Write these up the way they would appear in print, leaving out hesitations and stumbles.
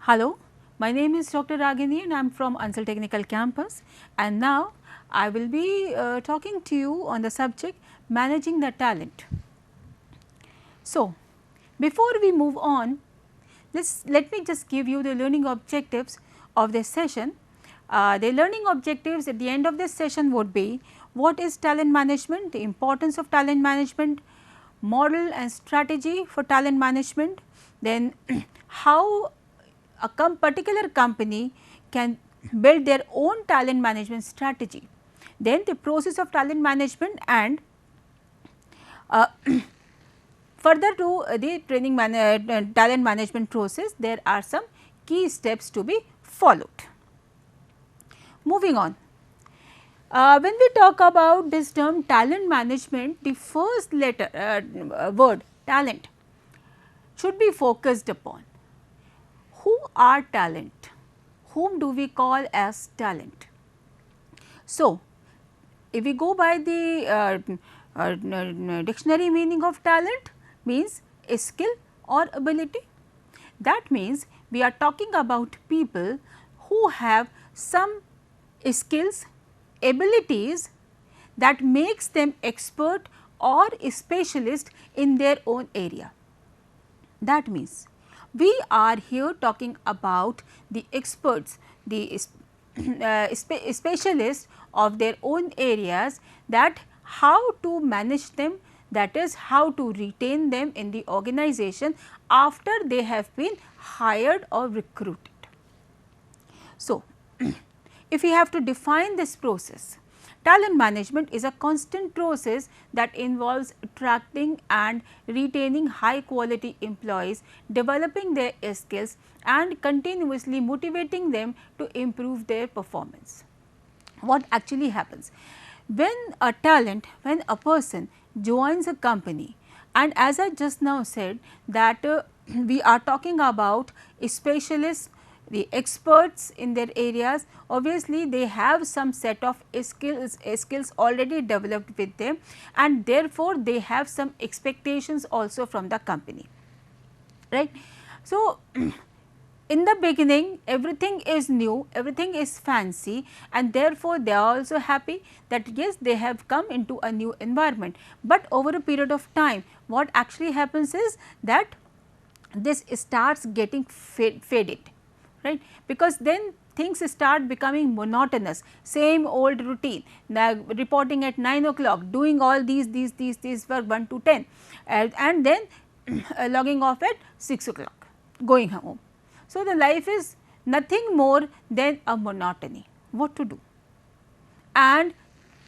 Hello, my name is Dr. Ragini and I am from Ansal Technical Campus, and now I will be talking to you on the subject managing the talent. So, before we move on, let me just give you the learning objectives of this session. The learning objectives at the end of this session would be: what is talent management, the importance of talent management, model and strategy for talent management, then how a particular company can build their own talent management strategy, then the process of talent management, and uh, further to the talent management process, there are some key steps to be followed. Moving on, when we talk about this term talent management, the first word talent should be focused upon. Who are talent? Whom do we call as talent? So, if we go by the dictionary meaning of talent, means a skill or ability. That means we are talking about people who have some skills, abilities that makes them expert or specialist in their own area. That means we are here talking about the experts, the specialists of their own areas, that how to manage them, that is how to retain them in the organization after they have been hired or recruited. So, if we have to define this process, talent management is a constant process that involves attracting and retaining high quality employees, developing their skills and continuously motivating them to improve their performance. What actually happens? When a person joins a company, and as I just now said that we are talking about specialists, the experts in their areas, obviously they have some set of skills already developed with them, and therefore they have some expectations also from the company, right. So, in the beginning everything is new, everything is fancy, and therefore they are also happy that yes, they have come into a new environment, but over a period of time what actually happens is that this starts getting faded, right, because then things start becoming monotonous, same old routine, now reporting at 9 o'clock, doing all these work 1 to 10, and then logging off at 6 o'clock, going home. So, the life is nothing more than a monotony. What to do? And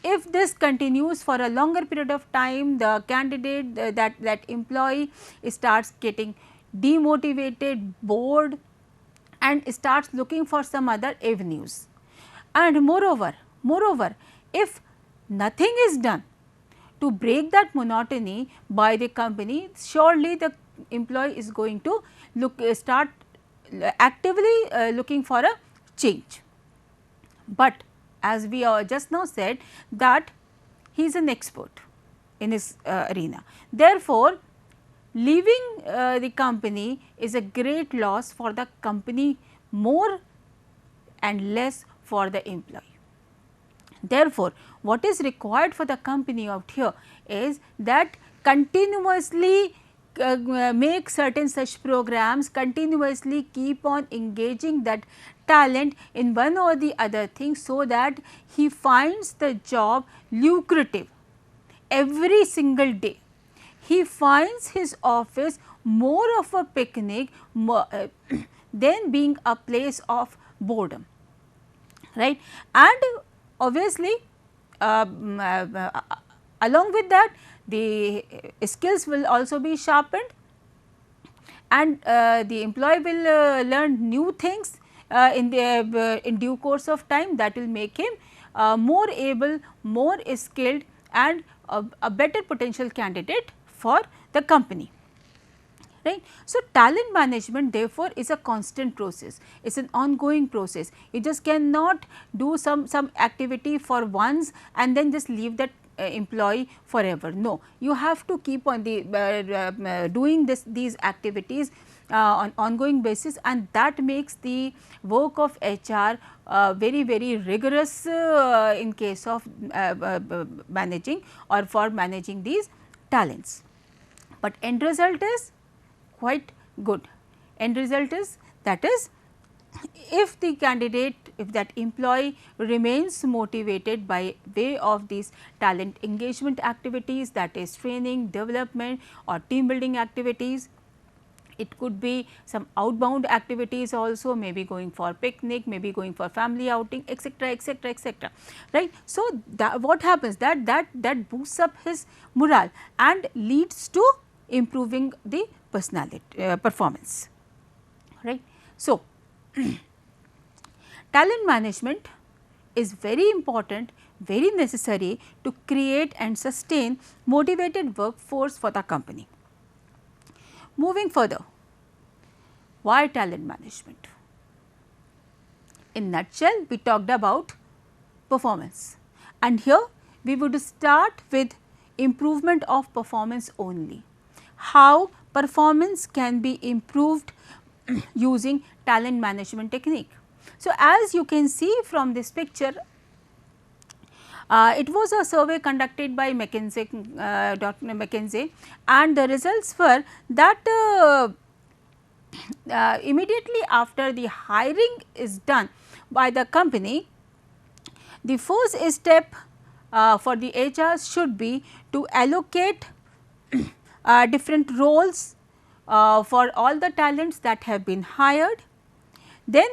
if this continues for a longer period of time, the candidate, that employee starts getting demotivated, bored, and starts looking for some other avenues. And moreover, if nothing is done to break that monotony by the company, surely the employee is going to start actively looking for a change. But as we just now said that he is an expert in his arena. Therefore, leaving the company is a great loss for the company more and less for the employee. Therefore, what is required for the company out here is that continuously make certain such programs, continuously keep on engaging that talent in one or the other thing, so that he finds the job lucrative every single day. He finds his office more of a picnic than being a place of boredom, right. And obviously, along with that, the skills will also be sharpened, and the employee will learn new things in due course of time, that will make him more able, more skilled, and a better potential candidate for the company, right. So, talent management therefore is a constant process, it is an ongoing process. You just cannot do some activity for once and then just leave that employee forever. No, you have to keep on doing these activities on ongoing basis, and that makes the work of HR very rigorous in case of managing or for managing these talents. But end result is quite good. End result is, that is, if the candidate, if that employee remains motivated by way of these talent engagement activities, that is training, development or team building activities. It could be some outbound activities also, maybe going for picnic, maybe going for family outing, etc., etc., etc., right. So, what happens, that boosts up his morale and leads to improving the personality performance, right. So, talent management is very important, very necessary to create and sustain motivated workforce for the company. Moving further, why talent management? In nutshell, we talked about performance, and here we would start with improvement of performance only. How performance can be improved using talent management technique. So, as you can see from this picture, it was a survey conducted by McKinsey, and the results were that immediately after the hiring is done by the company, the first step for the HR should be to allocate different roles for all the talents that have been hired. Then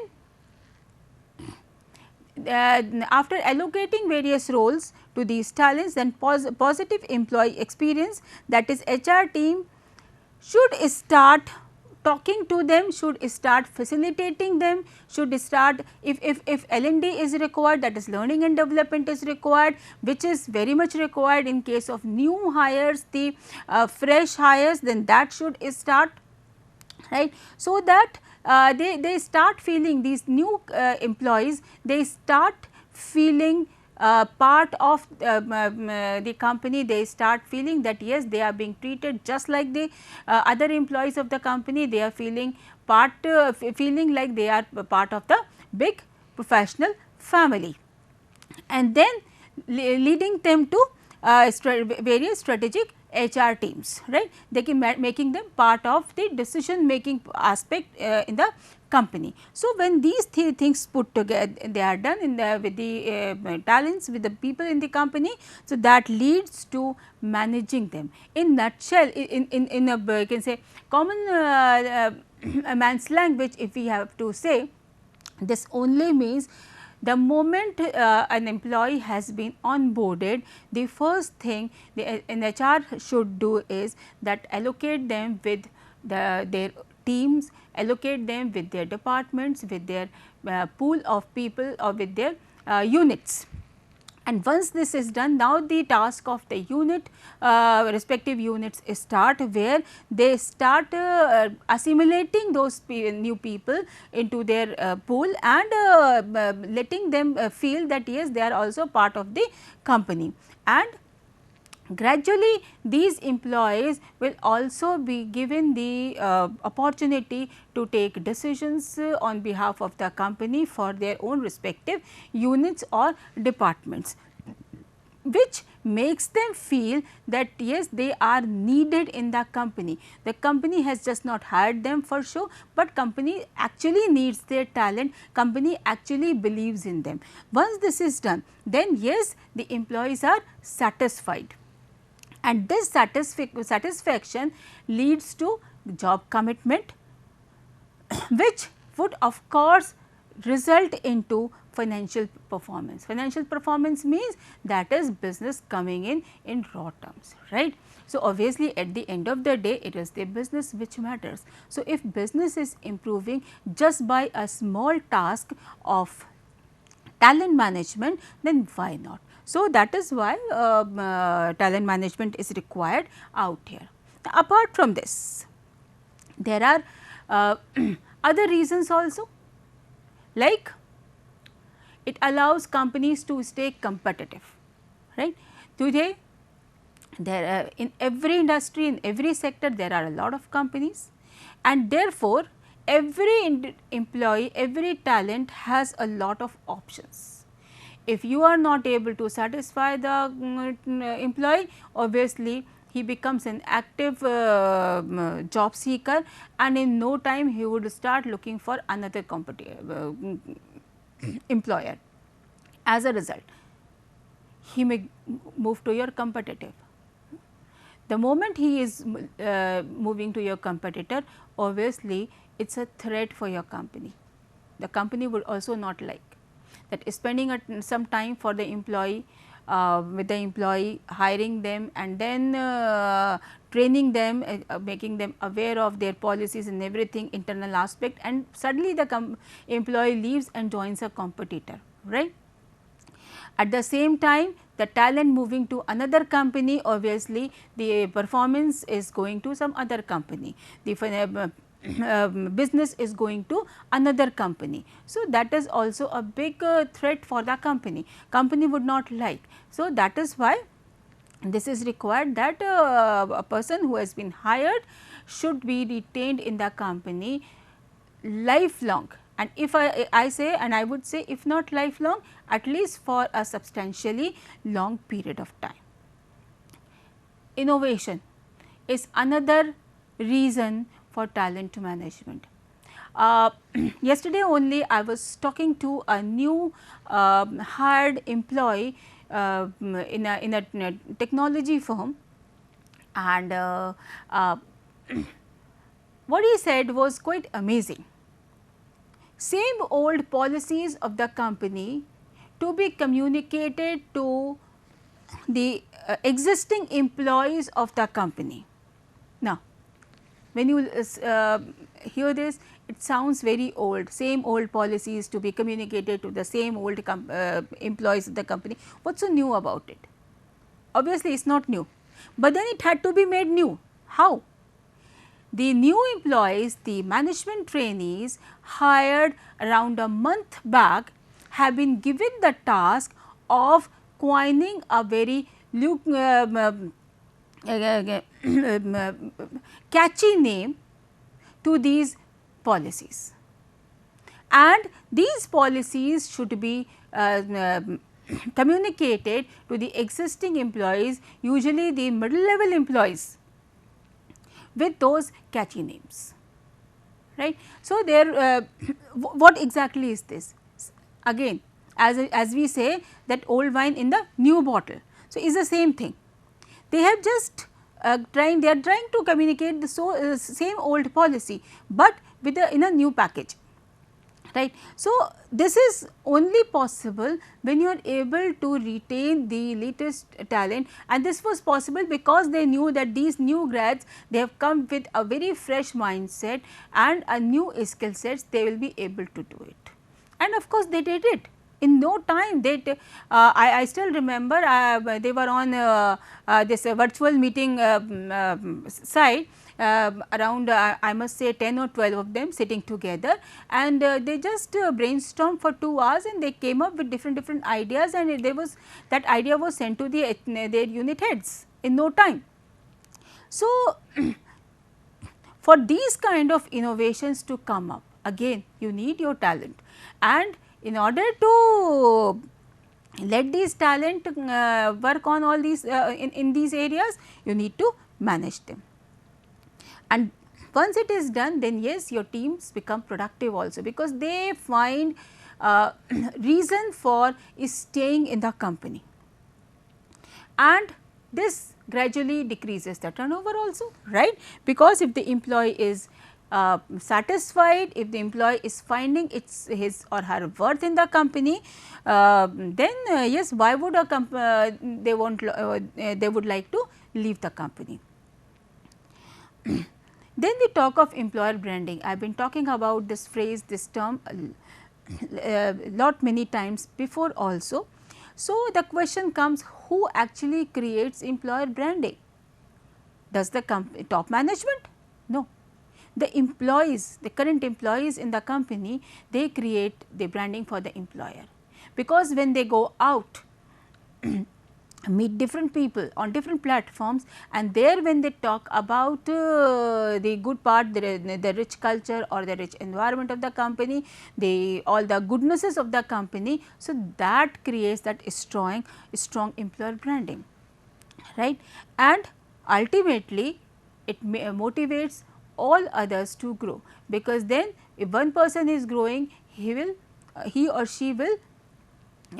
after allocating various roles to these talents, then positive employee experience, that is HR team should start talking to them, should start facilitating them, should start, if L&D is required, that is learning and development is required, which is very much required in case of new hires, the fresh hires, then that should start, right. So, that they start feeling, these new employees, they start feeling part of the company, they start feeling that yes, they are being treated just like the other employees of the company, they are feeling feeling like they are part of the big professional family, and then leading them to various strategic HR teams, right. They can making them part of the decision making aspect in the company. So, when these things put together, they are done in the with the talents, with the people in the company. So, that leads to managing them. In nutshell, in a you can say common man's language, if we have to say, this only means the moment an employee has been onboarded, the first thing an HR should do is that allocate them with their teams, allocate them with their departments, with their pool of people or with their units. And once this is done, now the task of the unit, respective units start, where they start assimilating those new people into their pool and letting them feel that yes, they are also part of the company. And gradually these employees will also be given the opportunity to take decisions on behalf of the company for their own respective units or departments, which makes them feel that yes, they are needed in the company. The company has just not hired them for show, but company actually needs their talent, company actually believes in them. Once this is done, then yes, the employees are satisfied, and this satisfaction leads to job commitment, which would of course result into financial performance. Financial performance means that is business coming in raw terms, right. So, obviously at the end of the day, it is the business which matters. So, if business is improving just by a small task of talent management, then why not? So, that is why talent management is required out here. Now, apart from this, there are other reasons also, like it allows companies to stay competitive, right. Today, there in every industry, in every sector, there are a lot of companies, and therefore, every employee, every talent has a lot of options. If you are not able to satisfy the employee, obviously he becomes an active job seeker, and in no time he would start looking for another employer. As a result, he may move to your competitive. The moment he is moving to your competitor, obviously it is a threat for your company. The company would also not like that, spending some time for the employee, with the employee, hiring them and then training them, making them aware of their policies and everything, internal aspect, and suddenly the employee leaves and joins a competitor, right. At the same time, the talent moving to another company, obviously the performance is going to some other company, the business is going to another company. So, that is also a big threat for the company, company would not like. So, that is why this is required that a person who has been hired should be retained in the company lifelong, and if I say, and I would say, if not lifelong, at least for a substantially long period of time. Innovation is another reason for talent management. Yesterday only I was talking to a new hired employee in a technology firm, and what he said was quite amazing. Same old policies of the company to be communicated to the existing employees of the company. Now, when you hear this, it sounds very old, same old policies to be communicated to the same old employees of the company. What is so new about it? Obviously, it is not new, but then it had to be made new. How? The new employees, the management trainees hired around a month back, have been given the task of coining a very catchy name to these policies, and these policies should be communicated to the existing employees, usually the middle level employees, with those catchy names, right. So, there what exactly is this? Again, as we say that old wine in the new bottle. So, is the same thing. They have just they are trying to communicate the same old policy, but with in a new package, right. So, this is only possible when you are able to retain the latest talent, and this was possible because they knew that these new grads, they have come with a very fresh mindset and a new skill sets, they will be able to do it, and of course, they did it in no time. I still remember they were on this virtual meeting site, around I must say 10 or 12 of them sitting together, and they just brainstormed for 2 hours, and they came up with different ideas, and there was that idea was sent to their unit heads in no time. So, for these kind of innovations to come up, again you need your talent, and in order to let these talent work on all these in these areas, you need to manage them. And once it is done, then yes, your teams become productive also, because they find reason for staying in the company, and this gradually decreases the turnover also, right. Because if the employee is satisfied, if the employee is finding his or her worth in the company, then yes, why would they would like to leave the company. Then we talk of employer branding. I have been talking about this phrase, this term many times before also. So, the question comes, who actually creates employer branding? Does the top management? No. The employees, the current employees in the company, they create the branding for the employer, because when they go out meet different people on different platforms, and there when they talk about the good part, the rich culture or the rich environment of the company, all the goodnesses of the company. So, that creates that strong employer branding, right, and ultimately it motivates all others to grow, because then if one person is growing, he or she will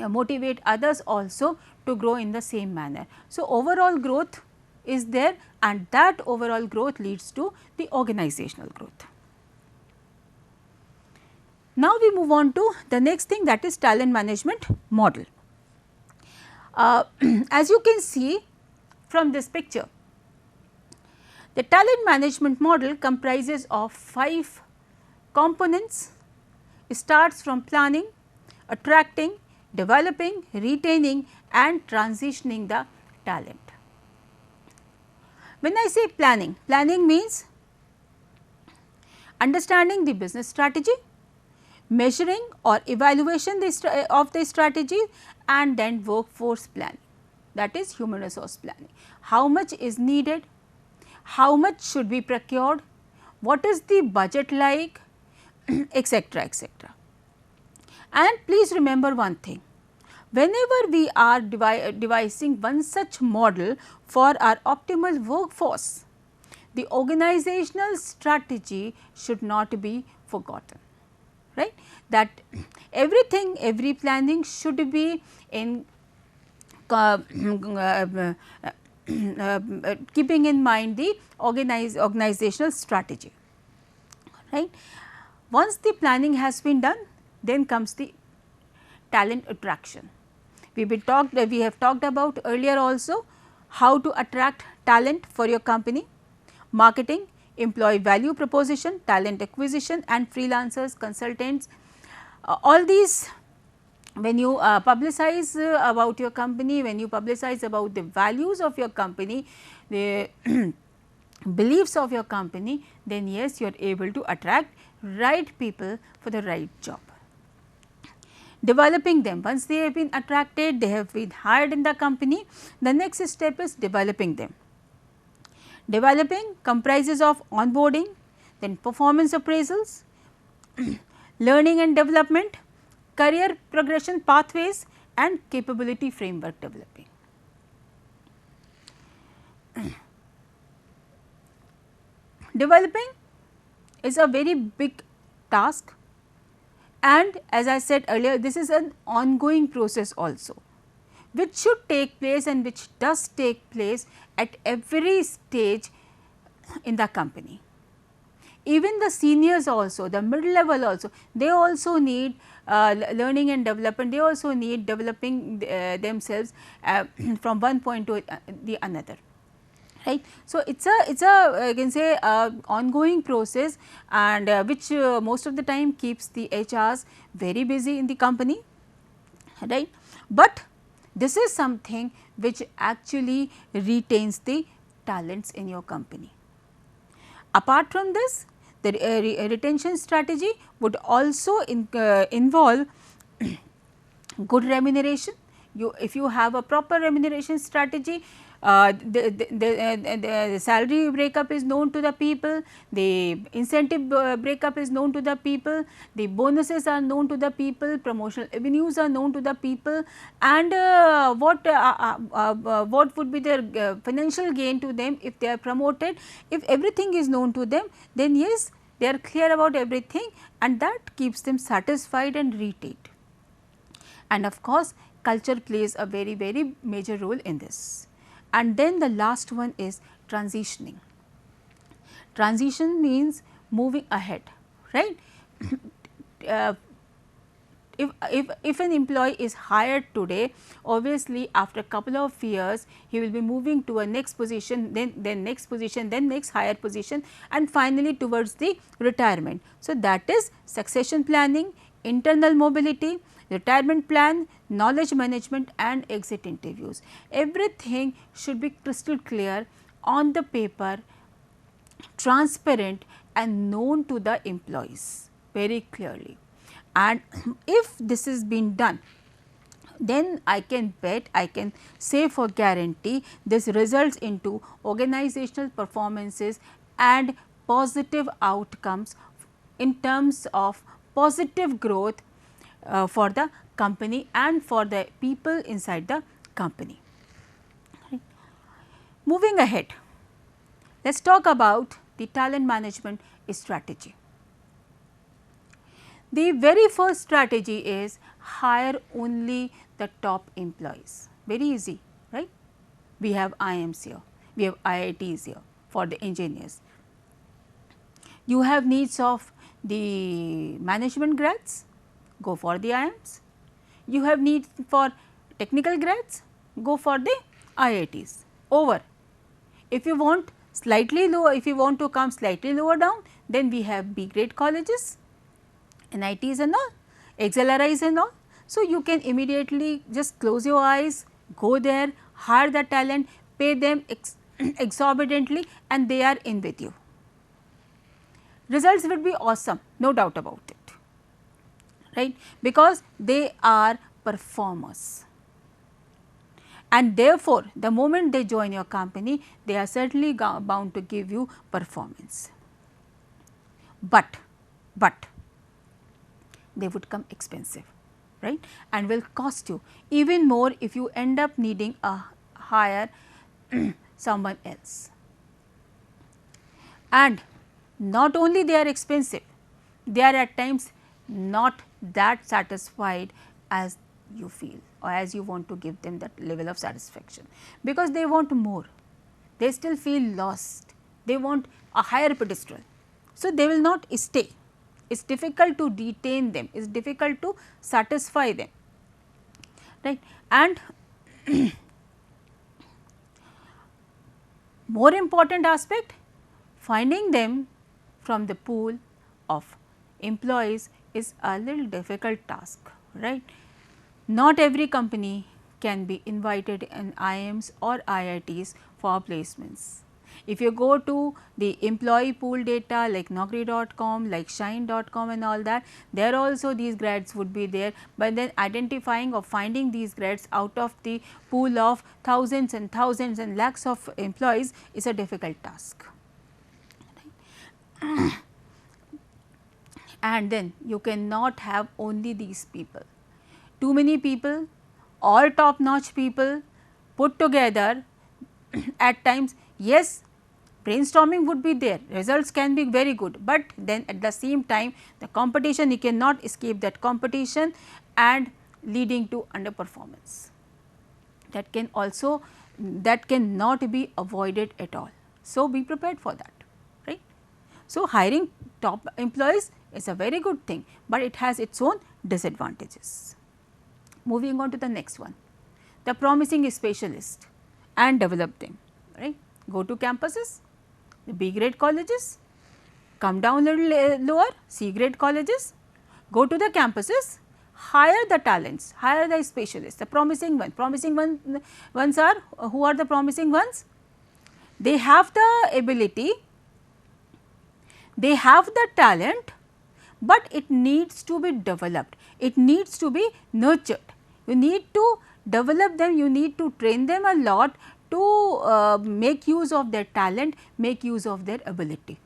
motivate others also to grow in the same manner. So, overall growth is there, and that overall growth leads to the organizational growth. Now, we move on to the next thing, that is talent management model. As you can see from this picture, the talent management model comprises of 5 components. It starts from planning, attracting, developing, retaining and transitioning the talent. When I say planning, planning means understanding the business strategy, measuring or evaluation of the strategy, and then workforce planning, that is human resource planning. How much is needed, how much should be procured, what is the budget like, etc., etc. And please remember one thing, whenever we are devising one such model for our optimal workforce, the organizational strategy should not be forgotten, right. That everything, every planning should be in keeping in mind the organizational strategy, right. Once the planning has been done, then comes the talent attraction. We have talked about earlier also how to attract talent for your company, marketing, employee value proposition, talent acquisition and freelancers, consultants, all these. When you publicize about your company, when you publicize about the values of your company, the beliefs of your company, then yes, you are able to attract right people for the right job. Developing them, once they have been attracted, they have been hired in the company, the next step is developing them. Developing comprises of onboarding, then performance appraisals, learning and development, career progression pathways and capability framework developing. Developing is a very big task, and as I said earlier, this is an ongoing process also, which should take place and which does take place at every stage in the company. Even the seniors also, the middle level also, they also need learning and development, they also need developing themselves from one point to the another, right. So, it is a I can say ongoing process, and which most of the time keeps the HRs very busy in the company, right. But this is something which actually retains the talents in your company. Apart from this, the retention strategy would also involve good remuneration. If you have a proper remuneration strategy, the salary breakup is known to the people, the incentive breakup is known to the people, the bonuses are known to the people, promotional avenues are known to the people, and what would be their financial gain to them if they are promoted. If everything is known to them, then yes, they are clear about everything, and that keeps them satisfied and retained. And of course, culture plays a very, very major role in this. And then the last one is transitioning. Transition means moving ahead, right. If an employee is hired today, obviously after a couple of years he will be moving to a next position, then next position, then next higher position, and finally towards the retirement. So, that is succession planning, internal mobility, retirement plan, knowledge management and exit interviews. Everything should be crystal clear on the paper, transparent and known to the employees very clearly. And if this is being done then I can bet, I can say for guarantee this results into organizational performances and positive outcomes in terms of positive growth for the company and for the people inside the company. Moving ahead, let us talk about the talent management strategy. The very first strategy is hire only the top employees, very easy, right. We have IIMs here, we have IITs here for the engineers. You have needs of the management grads, go for the IIMs. You have needs for technical grads, go for the IITs. Over. If you want slightly lower, if you want to come slightly lower down, then we have B grade colleges, NITs and all, XLRIs and all. So, you can immediately just close your eyes, go there, hire the talent, pay them exorbitantly, and they are in with you. Results would be awesome, no doubt about it, right, because they are performers. And therefore, the moment they join your company, they are certainly bound to give you performance. But they would come expensive, right, and will cost you even more if you end up needing a hire someone else. And not only they are expensive, they are at times not that satisfied as you feel or as you want to give them that level of satisfaction, because they want more, they still feel lost, they want a higher pedestal. So, they will not stay, it is difficult to retain them, it is difficult to satisfy them, right. And more important aspect, finding them from the pool of employees is a little difficult task, right. Not every company can be invited in IIMs or IITs for placements. If you go to the employee pool data like Naukri.com, like Shine.com and all that, there also these grads would be there, but then identifying or finding these grads out of the pool of thousands and lakhs of employees is a difficult task. And then you cannot have only these people. Too many people, all top notch people put together at times, yes, brainstorming would be there, results can be very good, but then at the same time the competition, you cannot escape that competition and leading to underperformance. That can also, that cannot be avoided at all. So, be prepared for that, right. So, hiring top employees is a very good thing, but it has its own disadvantages. Moving on to the next one, the promising specialist and develop them, right. Go to campuses, the B grade colleges, come down a little lower, C grade colleges, go to the campuses, hire the talents, hire the specialists, the promising ones. Promising ones are, who are the promising ones? They have the ability, they have the talent, but it needs to be developed, it needs to be nurtured. You need to develop them, you need to train them a lot to make use of their talent, make use of their ability,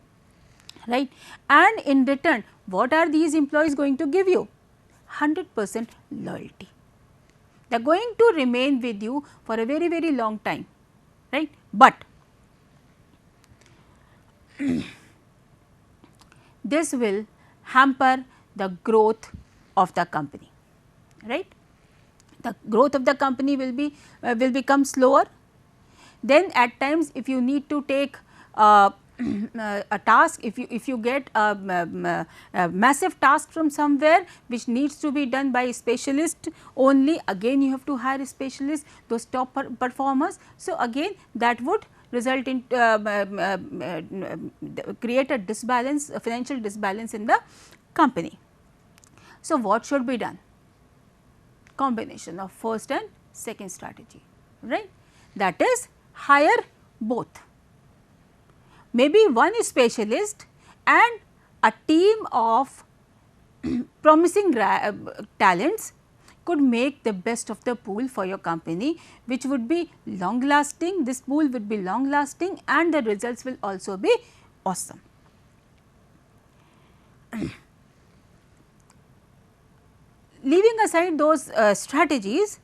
right. And in return, what are these employees going to give you? 100% loyalty. They are going to remain with you for a very, very long time, right. But this will hamper the growth of the company, right. The growth of the company will become slower. Then at times, if you need to take a task, if you get a massive task from somewhere which needs to be done by a specialist only, again you have to hire a specialist, those top performers. So, again that would result in create a disbalance, a financial disbalance in the company. So, what should be done? Combination of first and second strategy, right. That is, hire both, maybe one specialist and a team of promising talents could make the best of the pool for your company, which would be long lasting. This pool would be long lasting and the results will also be awesome. Leaving aside those strategies,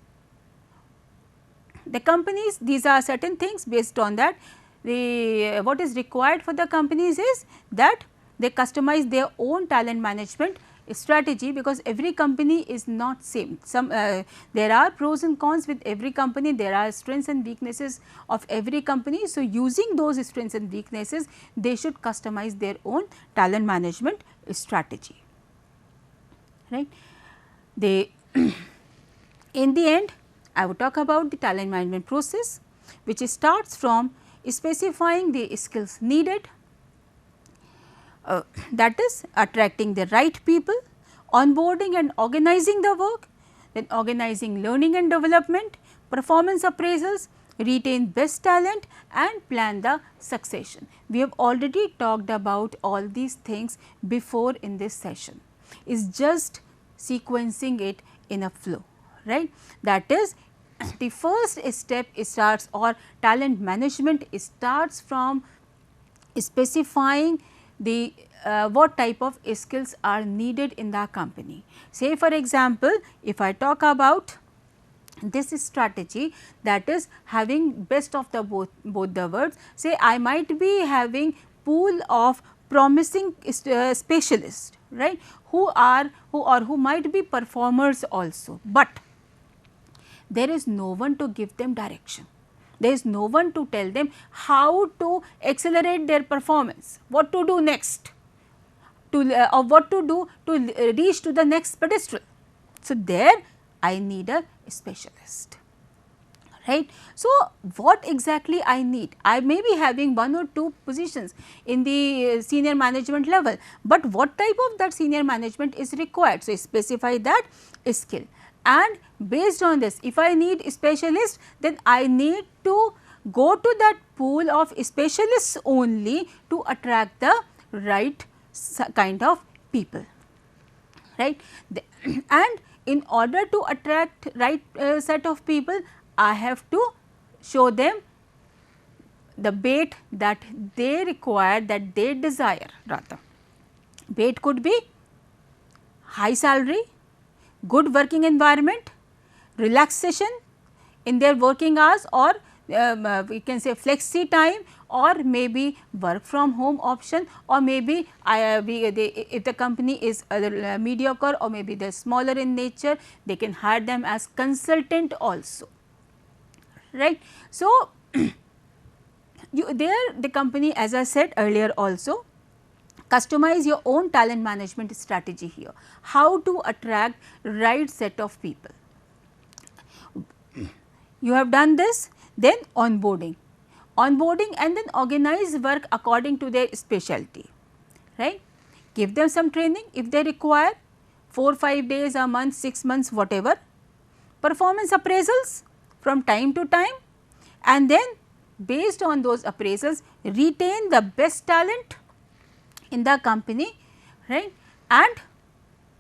the companies, these are certain things based on that. The what is required for the companies is that they customize their own talent management strategy, because every company is not same. Some there are pros and cons with every company, there are strengths and weaknesses of every company. So, using those strengths and weaknesses, they should customize their own talent management strategy, right. They in the end, I would talk about the talent management process, which starts from specifying the skills needed, that is attracting the right people, onboarding and organizing the work, then organizing learning and development, performance appraisals, retain best talent and plan the succession. We have already talked about all these things before in this session. Is just sequencing it in a flow, right. That is, the first step starts, or talent management starts from specifying the what type of skills are needed in the company. Say for example, if I talk about this strategy, that is having best of the both the worlds. Say I might be having pool of promising specialists, right, who might be performers also, but there is no one to give them direction. There is no one to tell them how to accelerate their performance, what to do next, or what to do to reach to the next pedestal. So, there I need a specialist, right. So, what exactly I need? I may be having 1 or 2 positions in the senior management level, but what type of that senior management is required? So, specify that skill, and based on this, if I need specialist, then I need to go to that pool of specialists only to attract the right kind of people, right. And in order to attract right set of people, I have to show them the bait that they require, that they desire rather. Bait could be high salary, good working environment, relaxation in their working hours, or we can say flexi time, or maybe work from home option, or maybe if the company is mediocre or maybe they are smaller in nature, they can hire them as consultant also, right. So, the company, as I said earlier also, customize your own talent management strategy here, how to attract right set of people. You have done this, then onboarding and then organize work according to their specialty, right. Give them some training if they require, 4-5 days, a month, 6 months, whatever. Performance appraisals from time to time, and then based on those appraisals, retain the best talent in the company, right, and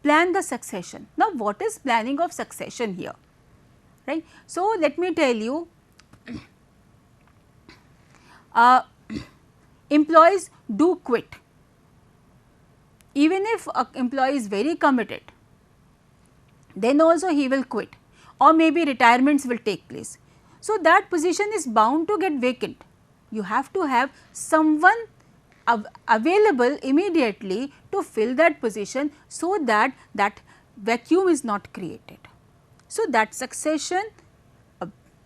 plan the succession. Now, what is planning of succession here, right? So, let me tell you, employees do quit, even if an employee is very committed, then also he will quit, or maybe retirements will take place. So, that position is bound to get vacant. You have to have someone available immediately to fill that position, so that that vacuum is not created. So, that succession,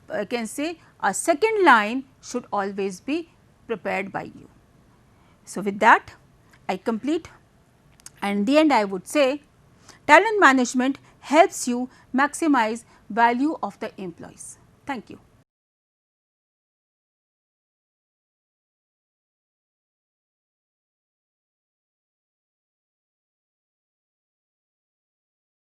I can say a second line should always be prepared by you. So, with that I complete, and in the end I would say talent management helps you maximize value of the employees. Thank you.